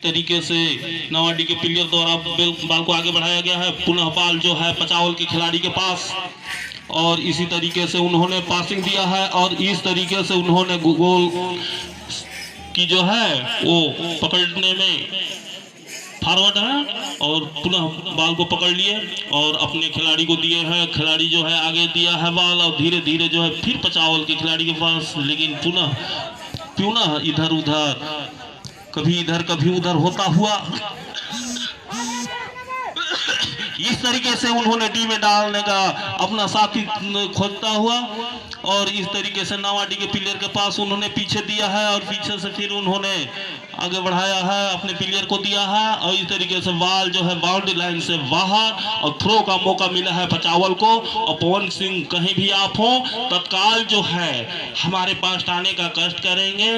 तरीके से नवाडी के प्लेयर द्वारा बाल को आगे बढ़ाया गया है। पुनः बाल जो है पचावल के खिलाड़ी के पास और इसी तरीके से उन्होंने पासिंग दिया है और इस तरीके से उन्होंने गोल की जो है वो पकड़ने में फॉरवर्ड है और पुनः बाल को पकड़ लिए और अपने खिलाड़ी को दिए हैं। खिलाड़ी जो है आगे दिया है बाल और धीरे धीरे जो है फिर पचावल के खिलाड़ी के पास, लेकिन पुनः इधर उधर कभी इधर कभी उधर होता हुआ इस तरीके से उन्होंने टी में डालने का अपना साथी खोजता हुआ और इस तरीके से नवाडी के प्लेयर के पास उन्होंने पीछे दिया है और पीछे से फिर उन्होंने आगे बढ़ाया है, अपने प्लेयर को दिया है और इस तरीके से बाल जो है बाउंड्री लाइन से बाहर और थ्रो का मौका मिला है पचावल को। और पवन सिंह कहीं भी आप हो तत्काल जो है हमारे पास आने का कष्ट करेंगे।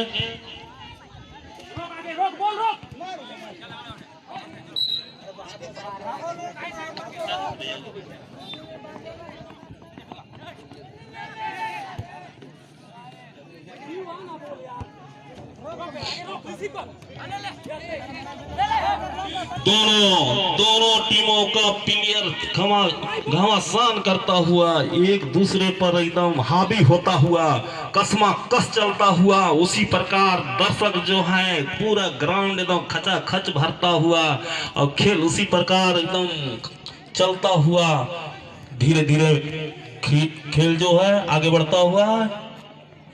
दोनों टीमों का प्लेयर घमासान करता हुआ एक दूसरे पर एकदम हावी होता हुआ कसमा कस चलता हुआ, उसी प्रकार दर्शक जो है पूरा ग्राउंड एकदम खचा खच भरता हुआ और खेल उसी प्रकार एकदम चलता हुआ धीरे धीरे खेल जो है आगे बढ़ता हुआ।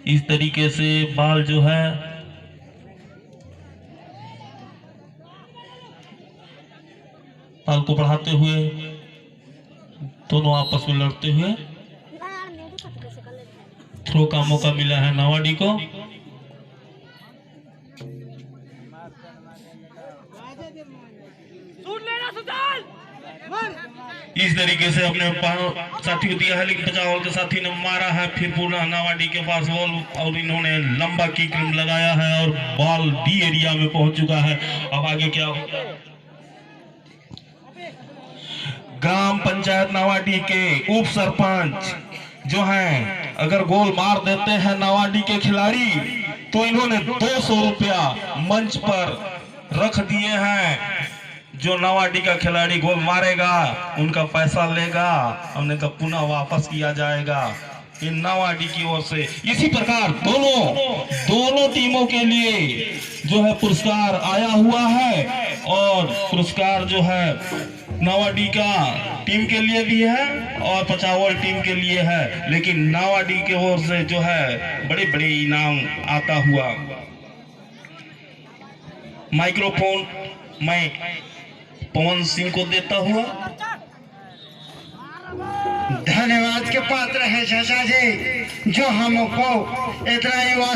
इस तरीके से बाल जो है बाल को बढ़ाते हुए दोनों आपस में लड़ते हुए थ्रो का मौका मिला है नवाडी को। इस तरीके से अपने साथी को दिया है लेकिन पचावल के साथी ने मारा है, फिर पूरा नवाडी के पास बॉल और इन्होंने लंबा किक लगाया है और बॉल डी एरिया में पहुंच चुका है। अब आगे क्या होगा? ग्राम पंचायत नवाडी के उप सरपंच जो हैं अगर गोल मार देते हैं नवाडी के खिलाड़ी तो इन्होंने 200 रुपया मंच पर रख दिए हैं। जो नवाडी का खिलाड़ी गोल मारेगा उनका पैसा लेगा, उनका पुनः वापस किया जाएगा इन नवाडी की ओर से। इसी प्रकार दोनों टीमों के लिए जो है पुरस्कार आया हुआ है और पुरस्कार जो है नवाडी का टीम के लिए भी है और पचावल टीम के लिए है, लेकिन नवाडी की ओर से जो है बड़े बड़े इनाम आता हुआ। माइक्रोफोन मैं पवन सिंह को देता हुआ। धन्यवाद के पात्र है चाचा जी जो हमको इतना युवा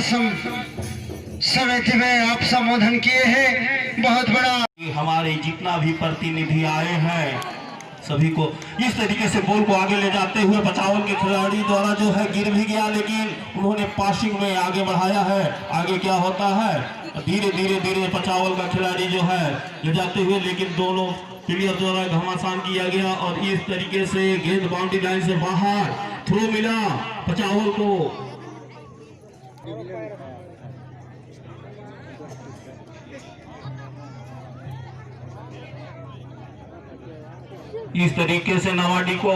समिति में आप संबोधन किए हैं। बहुत बड़ा हमारे जितना भी प्रतिनिधि आए हैं सभी को इस तरीके से बॉल को आगे ले जाते हुए पचावल के खिलाड़ी द्वारा जो है गिर भी गया, लेकिन उन्होंने पासिंग में आगे बढ़ाया है। आगे क्या होता है धीरे धीरे पचावल का खिलाड़ी जो है ले जाते हुए, लेकिन दोनों प्लेयर द्वारा घमासान किया गया और इस तरीके से गेंद बाउंड्री लाइन से बाहर थ्रो मिला पचावल को। इस तरीके से नवाडी को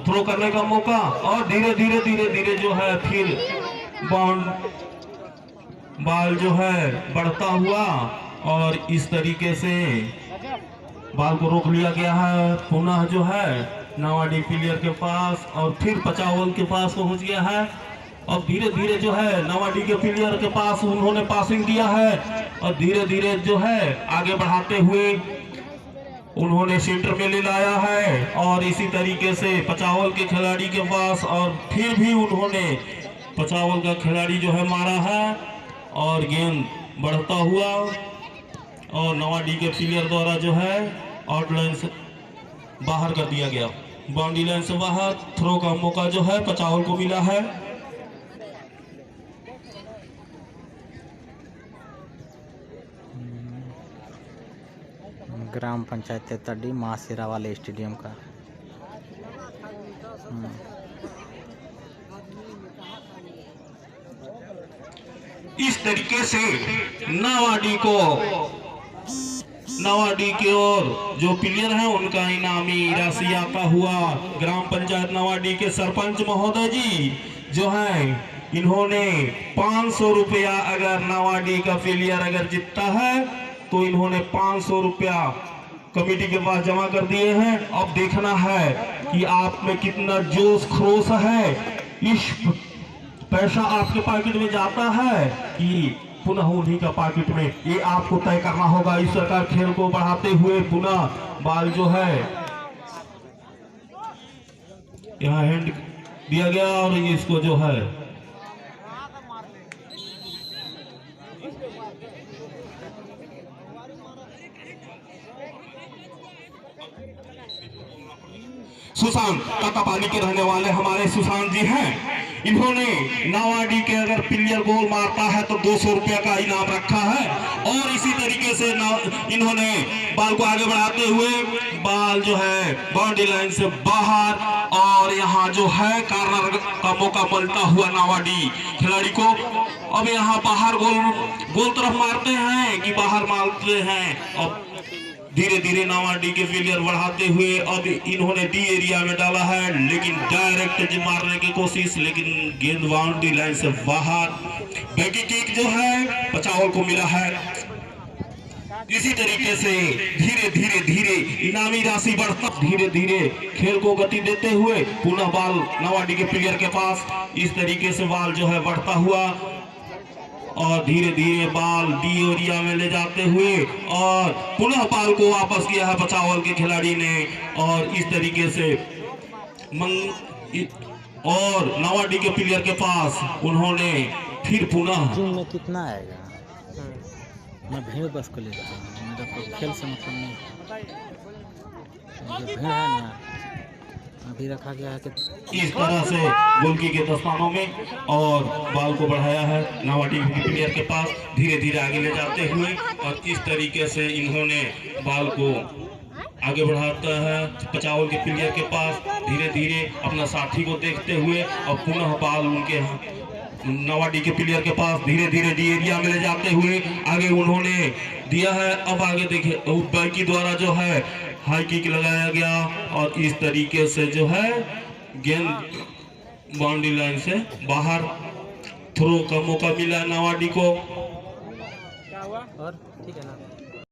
थ्रो करने का मौका और धीरे धीरे जो है फिर बाल जो है बढ़ता हुआ और इस तरीके से बाल को रोक लिया गया है। पुनः जो है नवाडी प्लेयर के पास और फिर पचावल के पास पहुंच गया है और धीरे धीरे जो है नवाडी के प्लेयर के पास उन्होंने पासिंग दिया है और धीरे धीरे जो है आगे बढ़ाते हुए उन्होंने सेंटर में ले लाया है और इसी तरीके से पचावल के खिलाड़ी के पास और फिर भी उन्होंने पचावल का खिलाड़ी जो है मारा है और गेंद बढ़ता हुआ और नवाडी के प्लेयर द्वारा जो है आउट लाइन से बाहर कर दिया गया। बाउंड्री लाइन से बाहर थ्रो का मौका जो है पचावल को मिला है। ग्राम पंचायत तेतरडी मासिरा वाले स्टेडियम का इस तरीके से नवाडी को नवाडी के ओर जो प्लेयर है उनका इनामी राशि आता हुआ ग्राम पंचायत नवाडी के सरपंच महोदय जी जो है इन्होंने 500 रुपया, अगर नवाडी का प्लेयर अगर जीतता है तो इन्होंने 500 रुपया कमेटी के पास जमा कर दिए हैं। अब देखना है कि आप में कितना जोश खरोश है, इस पैसा आपके पॉकेट में जाता है कि पुनः उन्हीं का पॉकेट में, ये आपको तय करना होगा। इस प्रकार खेल को बढ़ाते हुए पुनः बाल जो है यहाँ हैंड दिया गया और इसको जो है सुशांत तातापानी के रहने वाले हमारे सुशांत जी हैं। इन्होंने नावाडी के अगर प्लेयर गोल मारता है तो 200 रुपया का इनाम रखा है। और इसी तरीके से इन्होंने बाल को आगे बढ़ाते हुए बाल जो है बाउंड्री लाइन से बाहर, और यहाँ जो है कार्नर का मौका मिलता हुआ नावाडी खिलाड़ी को। अब यहाँ बाहर गोल तरफ मारते हैं कि बाहर मारते हैं। अब धीरे धीरे नावाडी के प्लेयर बढ़ाते हुए अब इन्होंने डी एरिया में डाला है, लेकिन डायरेक्ट मारने की कोशिश, लेकिन गेंद बाउंड्री लाइन से बाहर। बैकी किक जो है बचाव को मिला है। इसी तरीके से धीरे धीरे धीरे इनामी राशि बढ़ता, धीरे धीरे खेल को गति देते हुए पुनः बाल नावाडी के प्लेयर के पास। इस तरीके से बाल जो है बढ़ता हुआ और धीरे धीरे बाल डी एरिया में ले जाते हुए और पुनः बाल को वापस किया है बचावल के खिलाड़ी ने। और इस तरीके से और नावाडी के प्लेयर के पास उन्होंने फिर पुनः टीम में कितना आएगा। मैं भीड़ बस को ले रहा हूँ, मेरा तो खेल से मतलब नहीं। ये भीड़ है ना, अभी रखा गया है कि इस तरह से गोलकी के दस्तानों में और बाल को बढ़ाया है नावाडी के प्लेयर के पास, धीरे धीरे आगे ले जाते हुए। और इस तरीके से इन्होंने बाल को आगे बढ़ाता है बचाव के प्लेयर के पास, धीरे धीरे अपना साथी को देखते हुए और पुनः बाल उनके नावाडी के प्लेयर के पास धीरे धीरे डी एरिया में ले जाते हुए आगे उन्होंने दिया है। अब आगे देखिए बैकी द्वारा जो है हाई किक लगाया गया और इस तरीके से जो है गेंद बाउंड्री लाइन से बाहर, थ्रो का मौका मिला नावाडी को। और ठीक है ना।